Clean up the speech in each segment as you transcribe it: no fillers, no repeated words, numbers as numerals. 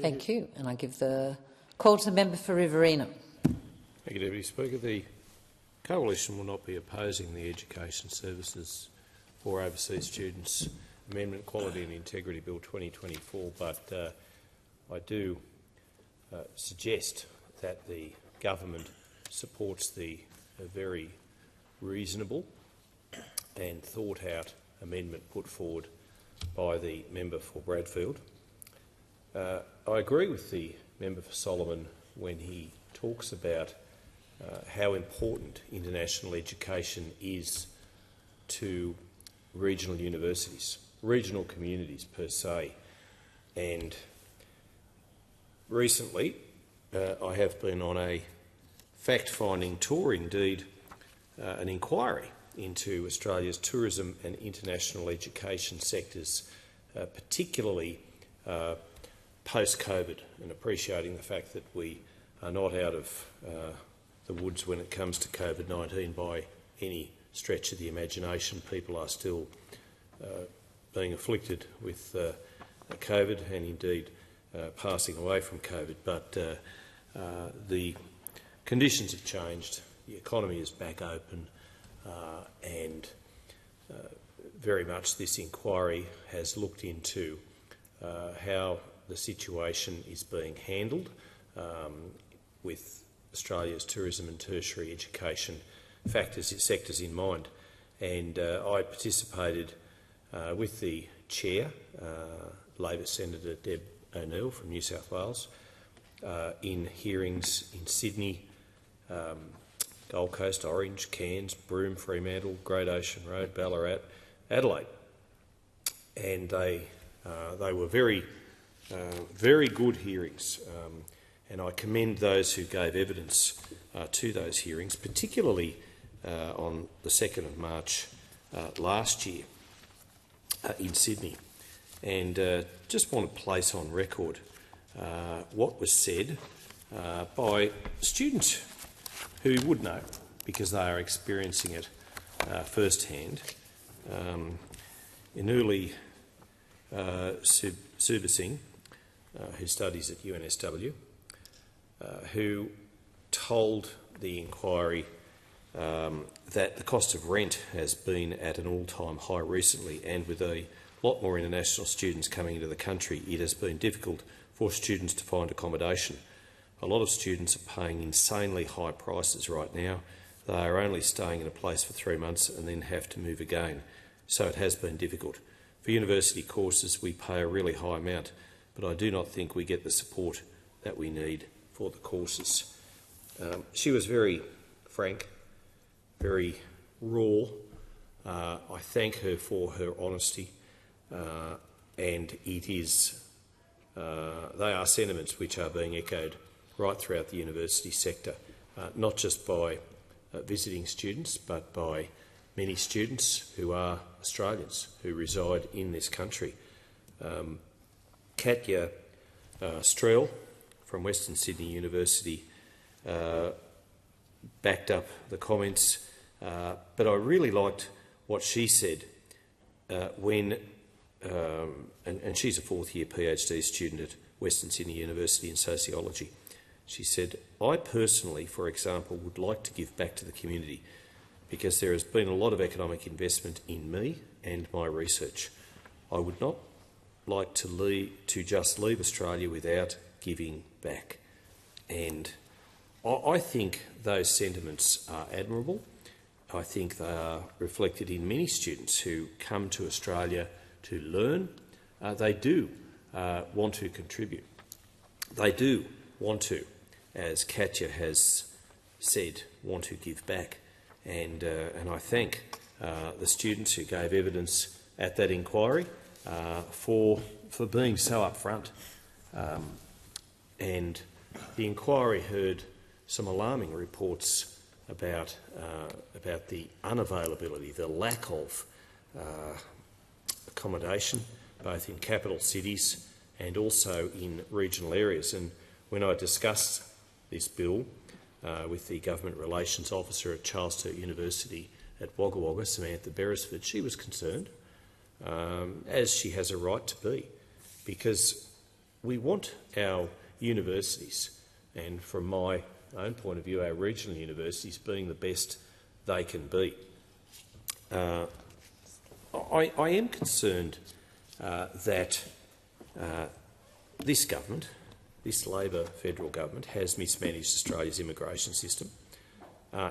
Thank you. And I give the call to the member for Riverina. Thank you, Deputy Speaker. The Coalition will not be opposing the Education Services for Overseas Students Amendment Quality and Integrity Bill 2024, but I do suggest that the government supports the very reasonable and thought-out amendment put forward by the member for Bradfield. I agree with the member for Solomon when he talks about how important international education is to regional universities, regional communities per se. And recently I have been on a fact-finding tour, indeed an inquiry into Australia's tourism and international education sectors, particularly post-COVID, and appreciating the fact that we are not out of the woods when it comes to COVID-19 by any stretch of the imagination. People are still being afflicted with COVID and indeed passing away from COVID, but the conditions have changed, the economy is back open, and very much this inquiry has looked into how the situation is being handled with Australia's tourism and tertiary education sectors in mind. And I participated with the chair, Labor Senator Deb O'Neill from New South Wales, in hearings in Sydney, Gold Coast, Orange, Cairns, Broome, Fremantle, Great Ocean Road, Ballarat, Adelaide, and they were very good hearings, and I commend those who gave evidence to those hearings, particularly on the 2nd of March last year in Sydney. And just want to place on record what was said by students who would know, because they are experiencing it firsthand. Inuli Subasing, who studies at UNSW, who told the inquiry that the cost of rent has been at an all-time high recently, and with a lot more international students coming into the country, it has been difficult for students to find accommodation. A lot of students are paying insanely high prices right now. They are only staying in a place for 3 months and then have to move again, so it has been difficult. For university courses, we pay a really high amount, but I do not think we get the support that we need for the courses. She was very frank, very raw. I thank her for her honesty, and it is, they are sentiments which are being echoed right throughout the university sector, not just by visiting students, but by many students who are Australians who reside in this country. Katya Strel from Western Sydney University backed up the comments, but I really liked what she said when, and she's a fourth-year PhD student at Western Sydney University in sociology. She said, "I personally, for example, would like to give back to the community because there has been a lot of economic investment in me and my research. I would not like to just leave Australia without giving back." And I think those sentiments are admirable. I think they are reflected in many students who come to Australia to learn. They do want to contribute. They do want to, as Katya has said, want to give back. And I thank the students who gave evidence at that inquiry for being so upfront. And the inquiry heard some alarming reports about the unavailability, the lack of accommodation, both in capital cities and also in regional areas. And when I discussed this bill with the Government Relations Officer at Charles Sturt University at Wagga Wagga, Samantha Beresford, she was concerned, as she has a right to be, because we want our universities, and from my own point of view, our regional universities, being the best they can be. I am concerned that this government, this Labor federal government, has mismanaged Australia's immigration system.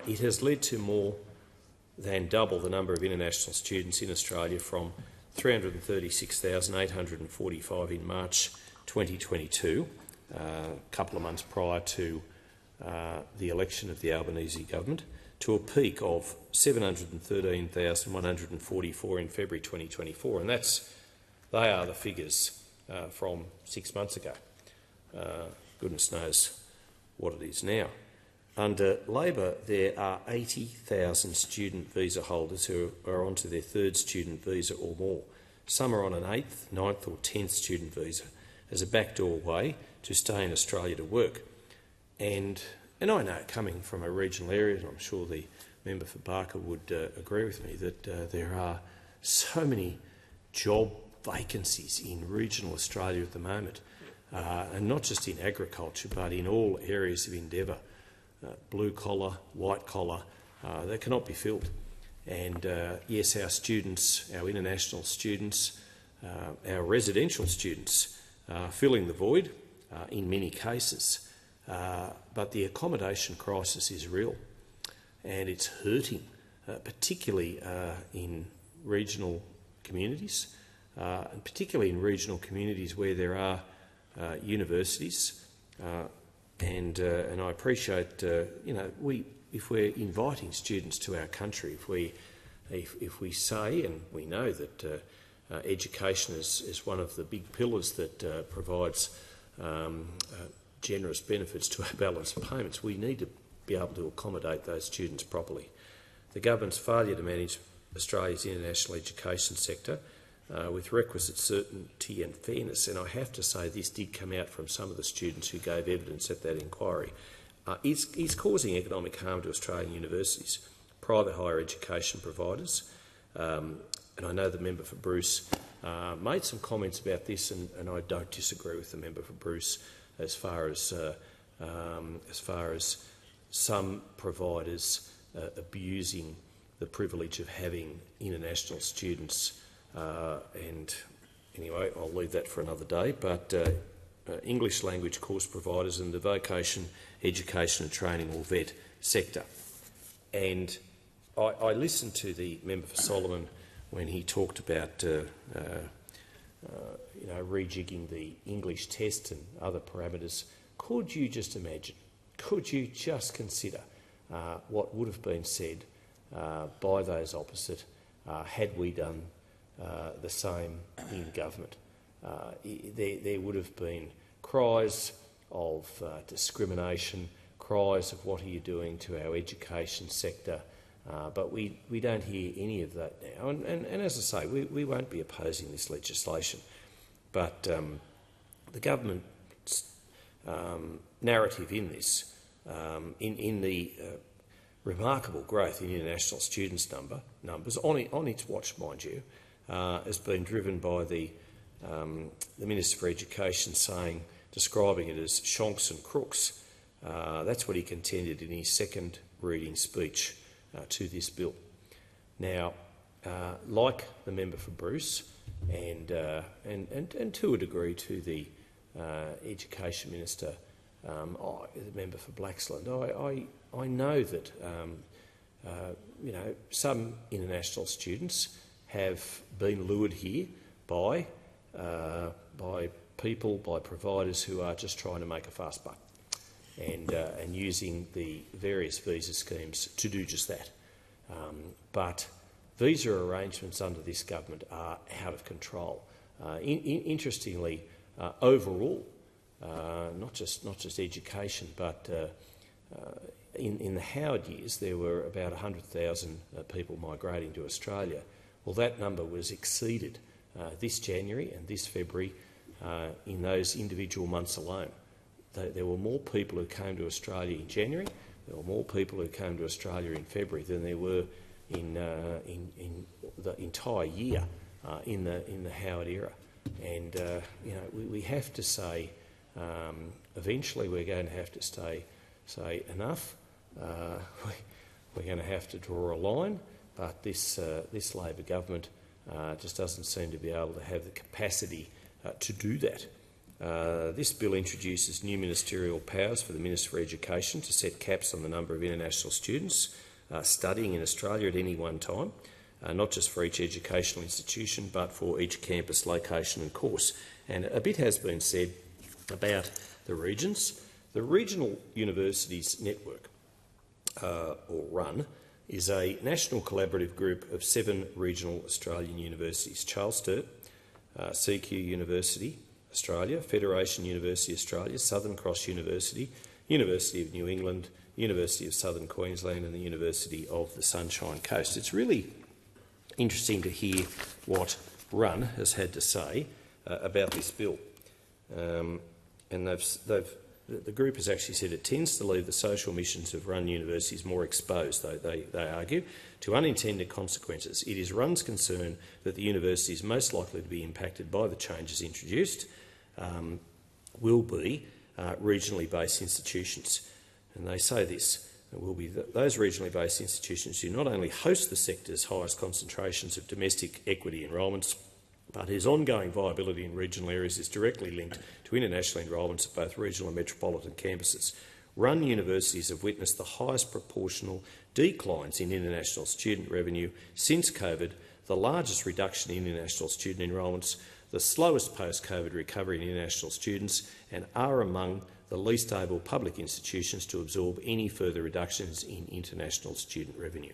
It has led to more than double the number of international students in Australia, from 336,845 in March 2022, a couple of months prior to the election of the Albanese government, to a peak of 713,144 in February 2024, and they are the figures from 6 months ago. Goodness knows what it is now. Under Labor, there are 80,000 student visa holders who are onto their third student visa or more. Some are on an 8th, 9th or 10th student visa as a backdoor way to stay in Australia to work. And I know, coming from a regional area, and I'm sure the member for Barker would agree with me, that there are so many job vacancies in regional Australia at the moment, and not just in agriculture but in all areas of endeavour. Blue collar, white collar, that cannot be filled. And yes, our students, our international students, our residential students are filling the void in many cases, but the accommodation crisis is real and it's hurting, particularly in regional communities, and particularly in regional communities where there are universities. And I appreciate, if we're inviting students to our country, if we say, and we know that education is one of the big pillars that provides generous benefits to our balance of payments, we need to be able to accommodate those students properly. The government's failure to manage Australia's international education sector with requisite certainty and fairness, and I have to say this did come out from some of the students who gave evidence at that inquiry, is causing economic harm to Australian universities, private higher education providers, and I know the member for Bruce made some comments about this, and I don't disagree with the member for Bruce as far as some providers abusing the privilege of having international students. And anyway, I'll leave that for another day. But English language course providers and the vocation, education and training, or VET sector. And I listened to the member for Solomon when he talked about rejigging the English test and other parameters. Could you just imagine? Could you just consider what would have been said by those opposite had we done the same in government? There would have been cries of discrimination, cries of what are you doing to our education sector, but we don't hear any of that now. And as I say, we won't be opposing this legislation, but the government's narrative in this, in the remarkable growth in international students numbers on its watch, mind you, has been driven by the Minister for Education describing it as shonks and crooks. That's what he contended in his second reading speech to this bill. Now, like the member for Bruce and to a degree to the Education Minister, the member for Blaxland, I know that some international students have been lured here by people, by providers who are just trying to make a fast buck and using the various visa schemes to do just that. But visa arrangements under this government are out of control. Interestingly, overall, not just education, but in the Howard years, there were about 100,000 people migrating to Australia. Well, that number was exceeded this January and this February in those individual months alone. There were more people who came to Australia in January, there were more people who came to Australia in February than there were in the entire year in the Howard era. And we have to say, eventually we're going to have to say enough. We're going to have to draw a line, but this Labor government just doesn't seem to be able to have the capacity to do that. This bill introduces new ministerial powers for the Minister for Education to set caps on the number of international students studying in Australia at any one time, not just for each educational institution but for each campus, location and course. And a bit has been said about the regions. The Regional Universities Network, or RUN, is a national collaborative group of 7 regional Australian universities: Charles Sturt, CQ University Australia, Federation University Australia, Southern Cross University, University of New England, University of Southern Queensland and the University of the Sunshine Coast. It's really interesting to hear what RUN has had to say about this bill. And the group has actually said it tends to leave the social missions of RUN universities more exposed, they argue, to unintended consequences. It is RUN's concern that the universities most likely to be impacted by the changes introduced will be regionally based institutions. And they say this: it will be those regionally based institutions who not only host the sector's highest concentrations of domestic equity enrolments, but whose ongoing viability in regional areas is directly linked to international enrolments at both regional and metropolitan campuses. RUN universities have witnessed the highest proportional declines in international student revenue since COVID, the largest reduction in international student enrolments, the slowest post-COVID recovery in international students, and are among the least able public institutions to absorb any further reductions in international student revenue.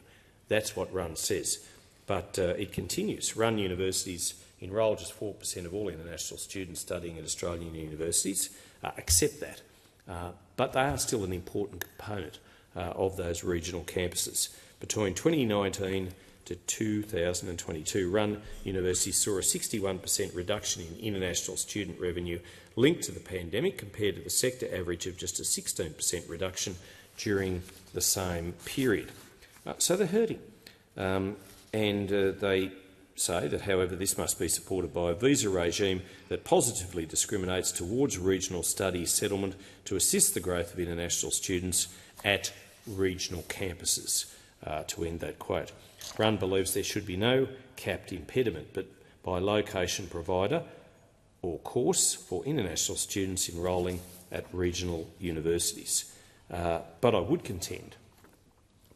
That's what RUN says. But it continues. RUN universities enrol just 4% of all international students studying at Australian universities, accept that. But they are still an important component of those regional campuses. Between 2019 to 2022, RUN universities saw a 61% reduction in international student revenue linked to the pandemic, compared to the sector average of just a 16% reduction during the same period. So they're hurting. And they say that, however, this must be supported by a visa regime that positively discriminates towards regional studies settlement to assist the growth of international students at regional campuses, to end that quote. RUN believes there should be no capped impediment, but by location provider or course for international students enrolling at regional universities. But I would contend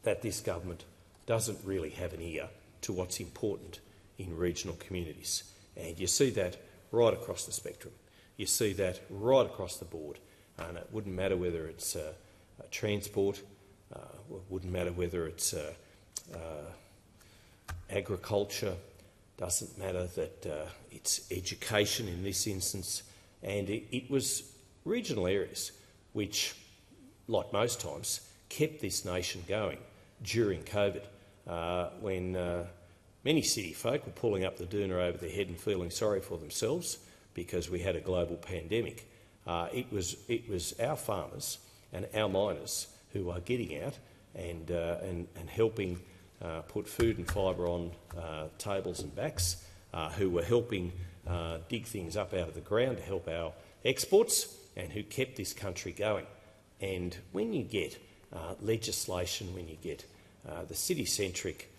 that this government doesn't really have an ear to what's important in regional communities. And you see that right across the spectrum. You see that right across the board. And it wouldn't matter whether it's transport, it wouldn't matter whether it's agriculture, doesn't matter that it's education in this instance. And it was regional areas which, like most times, kept this nation going during COVID, when many city folk were pulling up the doona over their head and feeling sorry for themselves because we had a global pandemic. It was our farmers and our miners who are getting out and helping put food and fibre on tables and backs, who were helping dig things up out of the ground to help our exports, and who kept this country going. And when you get legislation, when you get the city-centric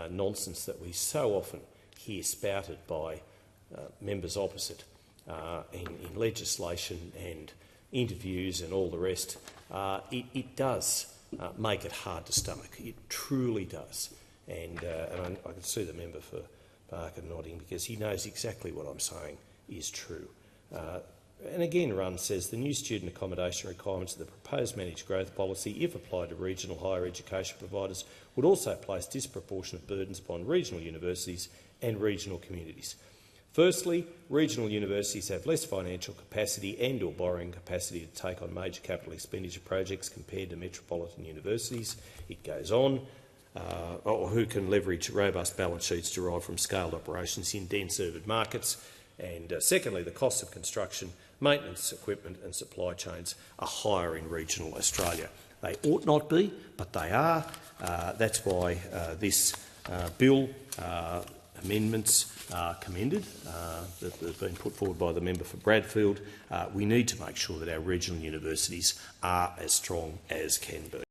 nonsense that we so often hear spouted by members opposite in legislation and interviews and all the rest, it does make it hard to stomach. It truly does. And I can see the member for Barker nodding, because he knows exactly what I'm saying is true. And again, RUN says the new student accommodation requirements of the proposed managed growth policy, if applied to regional higher education providers, would also place disproportionate burdens upon regional universities and regional communities. Firstly, regional universities have less financial capacity and or borrowing capacity to take on major capital expenditure projects compared to metropolitan universities. It goes on, or who can leverage robust balance sheets derived from scaled operations in dense urban markets. And secondly, the costs of construction, maintenance, equipment and supply chains are higher in regional Australia. They ought not be, but they are. That's why this bill amendments are commended that have been put forward by the member for Bradfield. We need to make sure that our regional universities are as strong as can be.